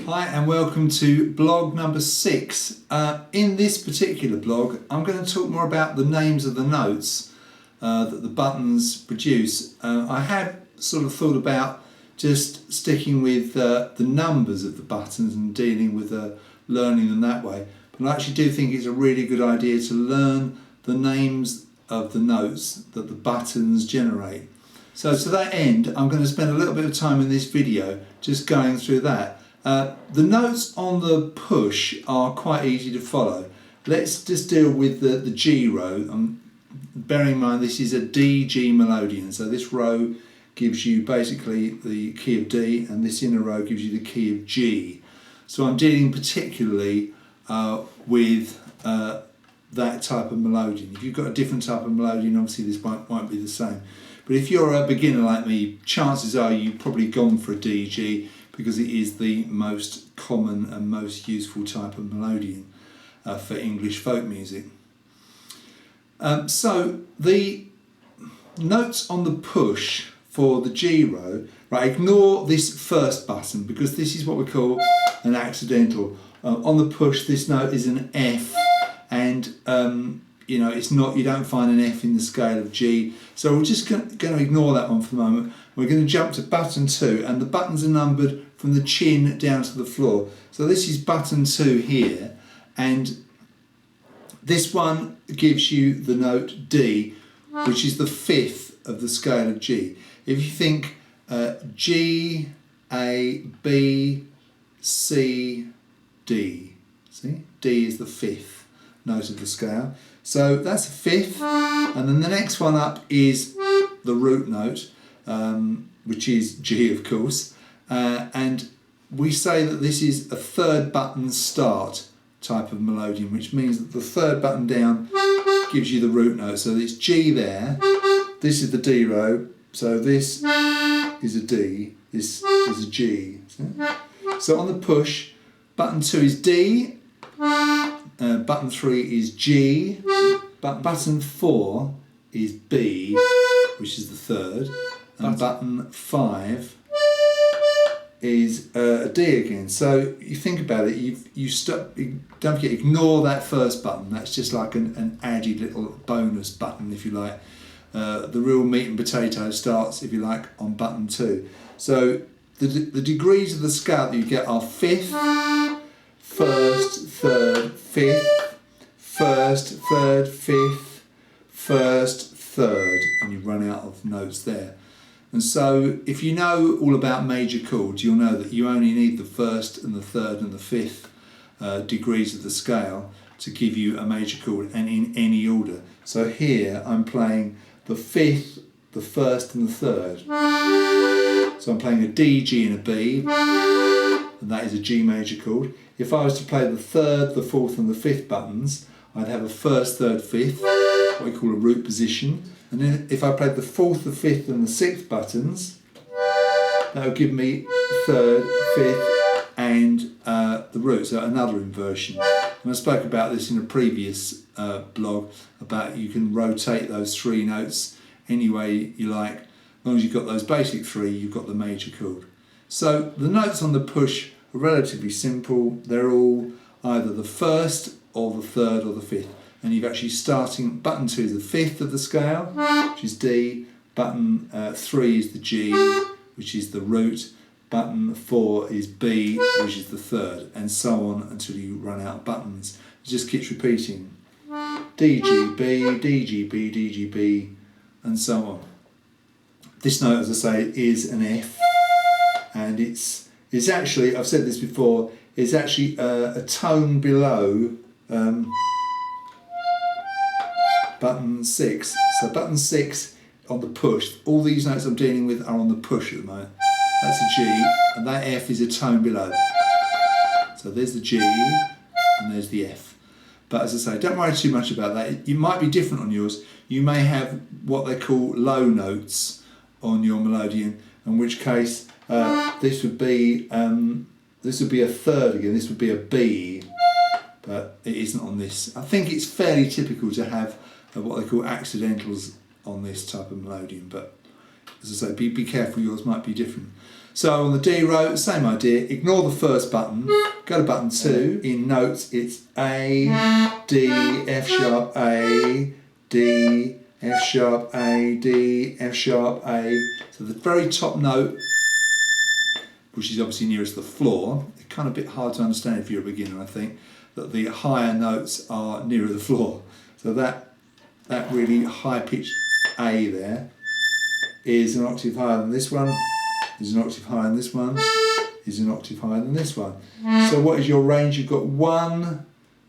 Hi and welcome to blog number 6. In this particular blog I'm going to talk more about the names of the notes that the buttons produce. I had sort of thought about just sticking with the numbers of the buttons and dealing with learning them that way, but I actually do think it's a really good idea to learn the names of the notes that the buttons generate. So to that end I'm going to spend a little bit of time in this video just going through that. The notes on the push are quite easy to follow. Let's just deal with the G row. Bearing in mind this is a D-G Melodeon, so this row gives you basically the key of D and this inner row gives you the key of G. So I'm dealing particularly with that type of Melodeon. If you've got a different type of Melodeon, obviously this won't be the same. But if you're a beginner like me, chances are you've probably gone for a D-G, because it is the most common and most useful type of Melodeon for English folk music. So the notes on the push for the G row, right, ignore this first button because this is what we call an accidental. On the push this note is an F, and you know, it's not, you don't find an F in the scale of G, so we're just going to ignore that one for the moment. We're going to jump to button 2, and the buttons are numbered from the chin down to the floor. So this is button 2 here, and this one gives you the note D, which is the 5th of the scale of G. If you think G, A, B, C, D, see? D is the 5th note of the scale. So that's the 5th, and then the next one up is the root note, which is G of course, and we say that this is a third button start type of Melodeon, which means that the third button down gives you the root note. So it's G there, this is the D row, so this is a D, this is a G. So on the push, button 2 is D, button 3 is G, button 4 is B, which is the third, and button 5 is a D again. So you think about it, don't forget, ignore that first button. That's just like an added little bonus button, if you like. The real meat and potato starts, if you like, on button 2. So the degrees of the scale that you get are 5th, 1st, 3rd, 5th, 1st, 3rd, 5th, 1st, 3rd, and you run out of notes there. And so if you know all about major chords, you'll know that you only need the 1st and the 3rd and the 5th degrees of the scale to give you a major chord, and in any order. So here I'm playing the 5th, the 1st and the 3rd. So I'm playing a D, G and a B, and that is a G major chord. If I was to play the 3rd, the 4th and the 5th buttons, I'd have a 1st, 3rd, 5th, what we call a root position. And then if I played the 4th, the 5th and the 6th buttons, that would give me 3rd, 5th and the root, so another inversion. And I spoke about this in a previous blog, about you can rotate those 3 notes any way you like. As long as you've got those basic 3, you've got the major chord. So the notes on the push are relatively simple. They're all either the 1st or the 3rd or the 5th. And you've actually starting, button 2 is the 5th of the scale, which is D, button 3 is the G, which is the root, button 4 is B, which is the 3rd, and so on until you run out of buttons. It just keeps repeating. D, G, B, D, G, B, D, G, B, and so on. This note, as I say, is an F, and it's actually, I've said this before, it's actually a tone below button 6. So button 6 on the push, all these notes I'm dealing with are on the push at the moment. That's a G, and that F is a tone below. So there's the G, and there's the F. But as I say, don't worry too much about that. It might be different on yours. You may have what they call low notes on your Melodeon, in which case this would be a 3rd again. This would be a B, but it isn't on this. I think it's fairly typical to have what they call accidentals on this type of Melodeon, but as I say, be careful, yours might be different. So on the D row, same idea, ignore the first button, go to button 2. In notes, it's A, D, F sharp, A, D, F sharp, A, D, F sharp, A. So the very top note, which is obviously nearest the floor, it's kind of a bit hard to understand if you're a beginner, I think, that the higher notes are nearer the floor. So that really high-pitched A there is an octave higher than this one, is an octave higher than this one, is an octave higher than this one. So what is your range? You've got 1,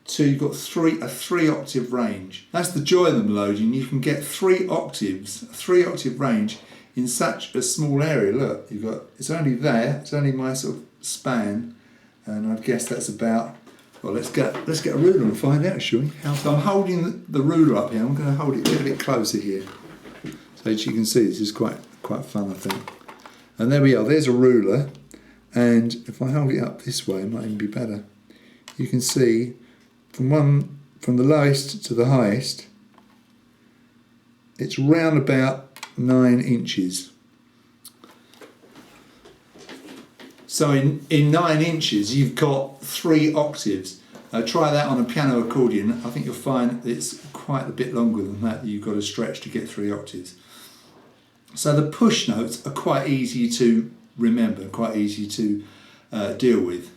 2, you've got a 3 octave range. That's the joy of the Melodeon. You can get 3 octaves, a 3 octave range in such a small area. Look, you've got, it's only there, it's only my sort of span, and I'd guess that's about, well, let's get a ruler and find out, shall we? So I'm holding the ruler up here. I'm going to hold it a bit closer here, so as you can see, this is quite fun, I think. And there we are. There's a ruler, and if I hold it up this way, it might even be better. You can see from the lowest to the highest, it's round about 9 inches. So in 9 inches, you've got 3 octaves. Try that on a piano accordion. I think you'll find it's quite a bit longer than that you've got to stretch to get 3 octaves. So the push notes are quite easy to remember, quite easy to deal with.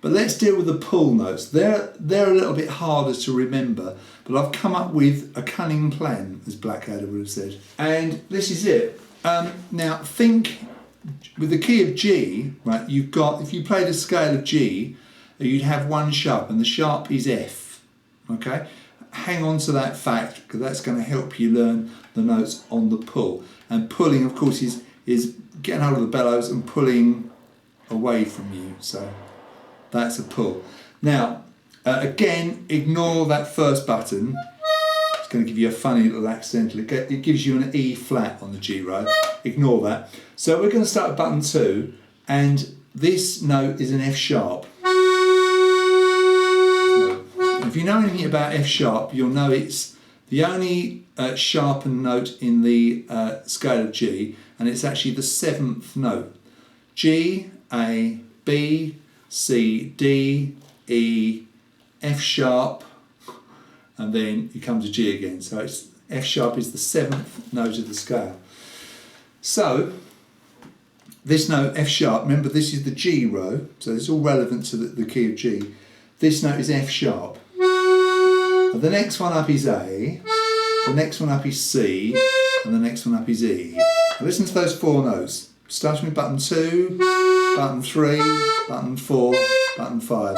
But let's deal with the pull notes. They're a little bit harder to remember, but I've come up with a cunning plan, as Blackadder would have said. And this is it. Now think, with the key of G, right, you've got, if you played a scale of G, you'd have 1 sharp, and the sharp is F, okay? Hang on to that fact, because that's going to help you learn the notes on the pull. And pulling, of course, is getting hold of the bellows and pulling away from you, so that's a pull. Now, again, ignore that first button. It's going to give you a funny little accidental. It gives you an E flat on the G row. Ignore that. So we're going to start at button 2, and this note is an F sharp. If you know anything about F sharp, you'll know it's the only sharpened note in the scale of G, and it's actually the 7th note. G, A, B, C, D, E, F sharp, and then you come to G again. So it's F sharp is the 7th note of the scale. So this note F sharp, remember this is the G row, so it's all relevant to the key of G. This note is F sharp. And the next one up is A, the next one up is C, and the next one up is E. Now listen to those 4 notes, starting with button 2, button 3, button 4, button 5.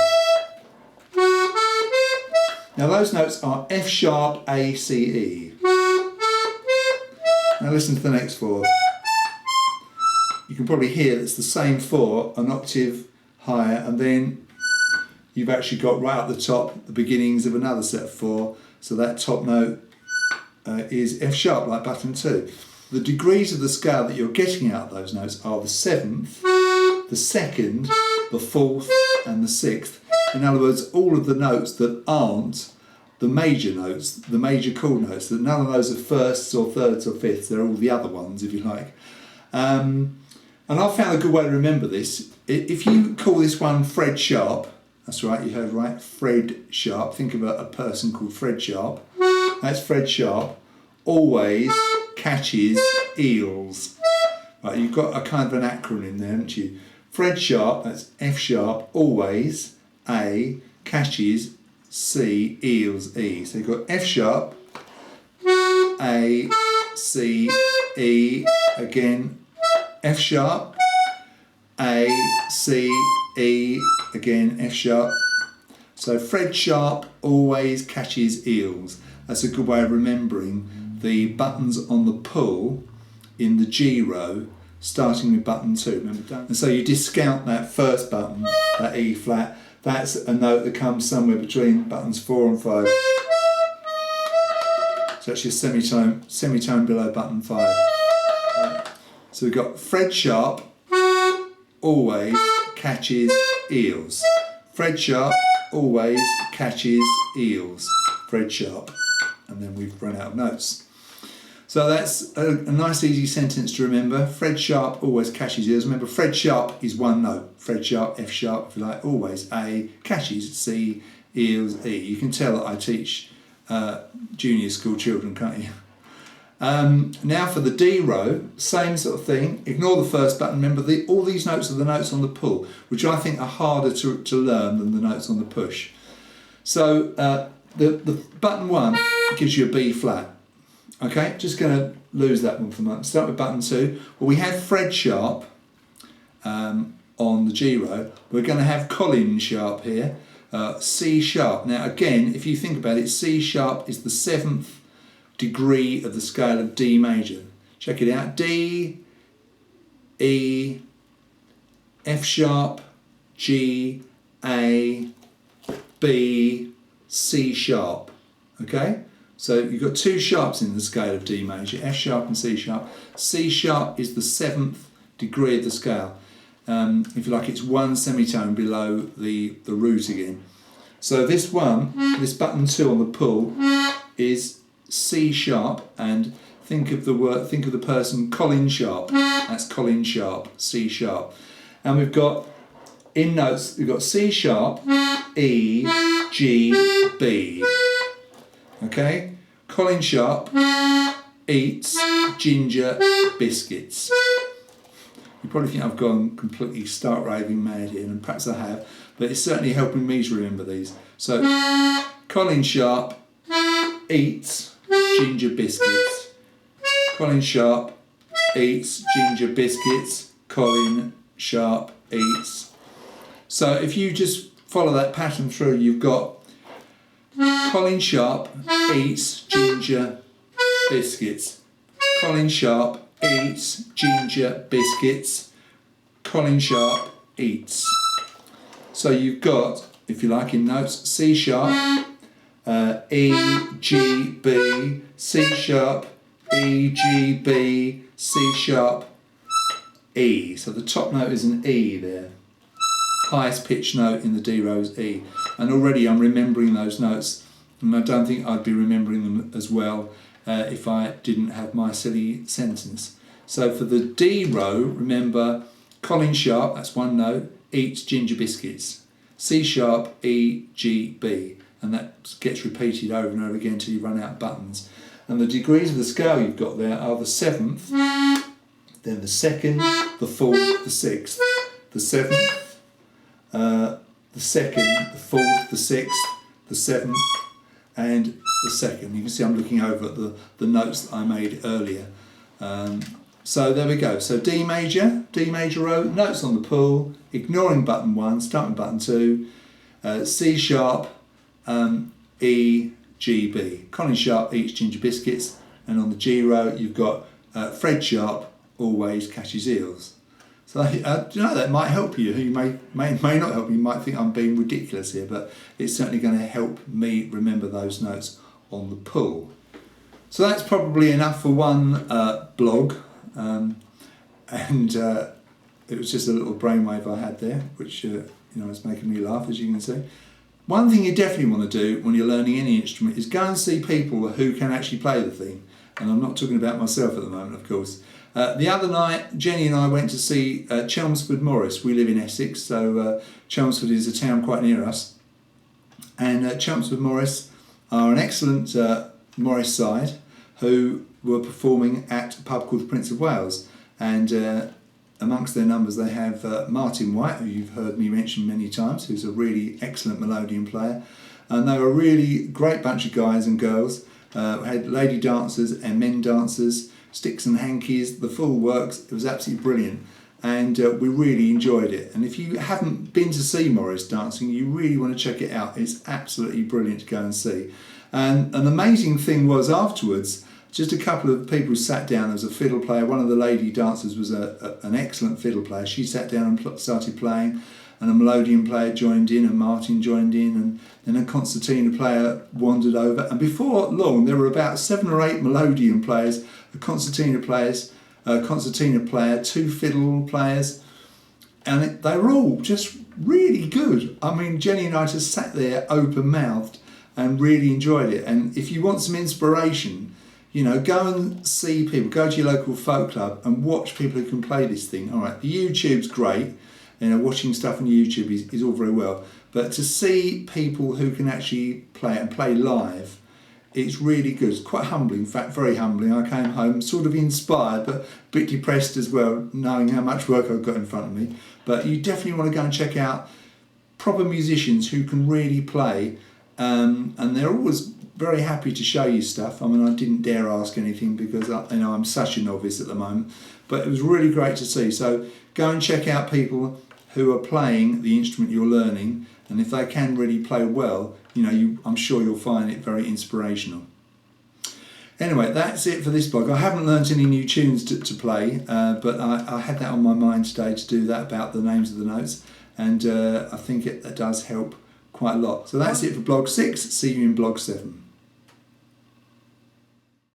Now those notes are F sharp, A, C, E. Now listen to the next 4. You can probably hear it's the same 4, an octave higher, and then you've actually got right up the top the beginnings of another set of 4. So that top note is F sharp, like button 2. The degrees of the scale that you're getting out of those notes are the 7th, the 2nd, the 4th, and the 6th. In other words, all of the notes that aren't the major notes, the major chord notes, that none of those are firsts or thirds or fifths, they're all the other ones, if you like. And I've found a good way to remember this. If you call this one Fred Sharp, that's right, you heard right, Fred Sharp. Think of a person called Fred Sharp. That's Fred Sharp. Always catches eels. Right, you've got a kind of an acronym there, haven't you? Fred Sharp, that's F sharp, always, A, catches, C, eels, E. So you've got F sharp, A, C, E, again, F sharp, A, C, E, again, F sharp. So Fred Sharp always catches eels. That's a good way of remembering the buttons on the pull in the G row, starting with button 2. Remember? And so you discount that first button, that E flat. That's a note that comes somewhere between buttons 4 and 5. So it's your semitone below button 5. So we've got Fred Sharp always catches eels. Fred Sharp always catches eels. Fred Sharp. And then we've run out of notes. So that's a nice easy sentence to remember. Fred Sharp always catches ears. Remember, Fred Sharp is one note. Fred Sharp, F sharp, if you like, always A, catches C, eels E. You can tell that I teach junior school children, can't you? Now for the D row, same sort of thing. Ignore the first button. Remember, all these notes are the notes on the pull, which I think are harder to learn than the notes on the push. So the button 1 gives you a B flat. Okay, just going to lose that one for a moment. Start with button 2. Well, we have Fred Sharp on the G row. We're going to have Colin Sharp here, C sharp. Now again, if you think about it, C sharp is the 7th degree of the scale of D major. Check it out. D, E, F sharp, G, A, B, C sharp. Okay? So you've got 2 sharps in the scale of D major, F sharp and C sharp. C sharp is the 7th degree of the scale. If you like, it's 1 semitone below the root again. So this button 2 on the pull is C sharp, and think of the person Colin Sharp. That's Colin Sharp, C sharp. And we've got in notes, we've got C sharp, E, G, B. Okay? Colin Sharp eats ginger biscuits. You probably think I've gone completely stark raving mad here, and perhaps I have, but it's certainly helping me to remember these. So, Colin Sharp eats ginger biscuits. Colin Sharp eats ginger biscuits. Colin Sharp eats. So if you just follow that pattern through, you've got Colin Sharp eats ginger biscuits. Colin Sharp eats ginger biscuits. Colin Sharp eats. So you've got, if you like, in notes, C sharp, E, G, B, C sharp, E, G, B, C sharp, E. So the top note is an E there. Highest pitch note in the D row is E. And already I'm remembering those notes, and I don't think I'd be remembering them as well if I didn't have my silly sentence. So for the D row, remember Colin Sharp, that's one note, eats ginger biscuits. C sharp, E, G, B. And that gets repeated over and over again until you run out of buttons. And the degrees of the scale you've got there are the 7th, then the 2nd, the 4th, the 6th, the 7th, the 2nd, the 4th, the 6th, the 7th, and the 2nd. You can see I'm looking over at the notes that I made earlier. So there we go. So D major row, notes on the pull, ignoring button 1, starting button 2, C sharp, E, G, B. Colin Sharp eats ginger biscuits, and on the G row you've got Fred Sharp always catches eels. So you know, that might help you. You may not help you. You might think I'm being ridiculous here, but it's certainly going to help me remember those notes on the pull. So that's probably enough for one blog, and it was just a little brainwave I had there, which is making me laugh, as you can see. One thing you definitely want to do when you're learning any instrument is go and see people who can actually play the thing. And I'm not talking about myself at the moment, of course. The other night, Jenny and I went to see Chelmsford Morris. We live in Essex, so Chelmsford is a town quite near us. And Chelmsford Morris are an excellent Morris side who were performing at a pub called the Prince of Wales. And amongst their numbers they have Martin White, who you've heard me mention many times, who's a really excellent Melodeon player. And they were a really great bunch of guys and girls. Had lady dancers and men dancers, sticks and hankies, the full works. It was absolutely brilliant, and we really enjoyed it. And if you haven't been to see Morris dancing, you really want to check it out. It's absolutely brilliant to go and see. And an amazing thing was afterwards, just a couple of people sat down. There was a fiddle player. One of the lady dancers was an excellent fiddle player. She sat down and started playing, and a Melodeon player joined in, and Martin joined in, and then a concertina player wandered over. And before long, there were about 7 or 8 Melodeon players, a concertina player, 2 fiddle players, and they were all just really good. I mean, Jenny and I just sat there open-mouthed and really enjoyed it. And if you want some inspiration, You know, go and see people, go to your local folk club and watch people who can play this thing. All right, the YouTube's great, you know, watching stuff on YouTube is all very well, but to see people who can actually play it and play live, it's really good. It's quite humbling, in fact, very humbling. I came home sort of inspired, but a bit depressed as well, knowing how much work I've got in front of me. But you definitely want to go and check out proper musicians who can really play, and they're always very happy to show you stuff. I mean, I didn't dare ask anything because I'm such a novice at the moment, but it was really great to see. So go and check out people who are playing the instrument you're learning, and if they can really play well, you know, I'm sure you'll find it very inspirational. Anyway, that's it for this blog. I haven't learnt any new tunes to play, but I had that on my mind today to do that, about the names of the notes, and I think that does help quite a lot. So that's it for blog 6. See you in blog 7.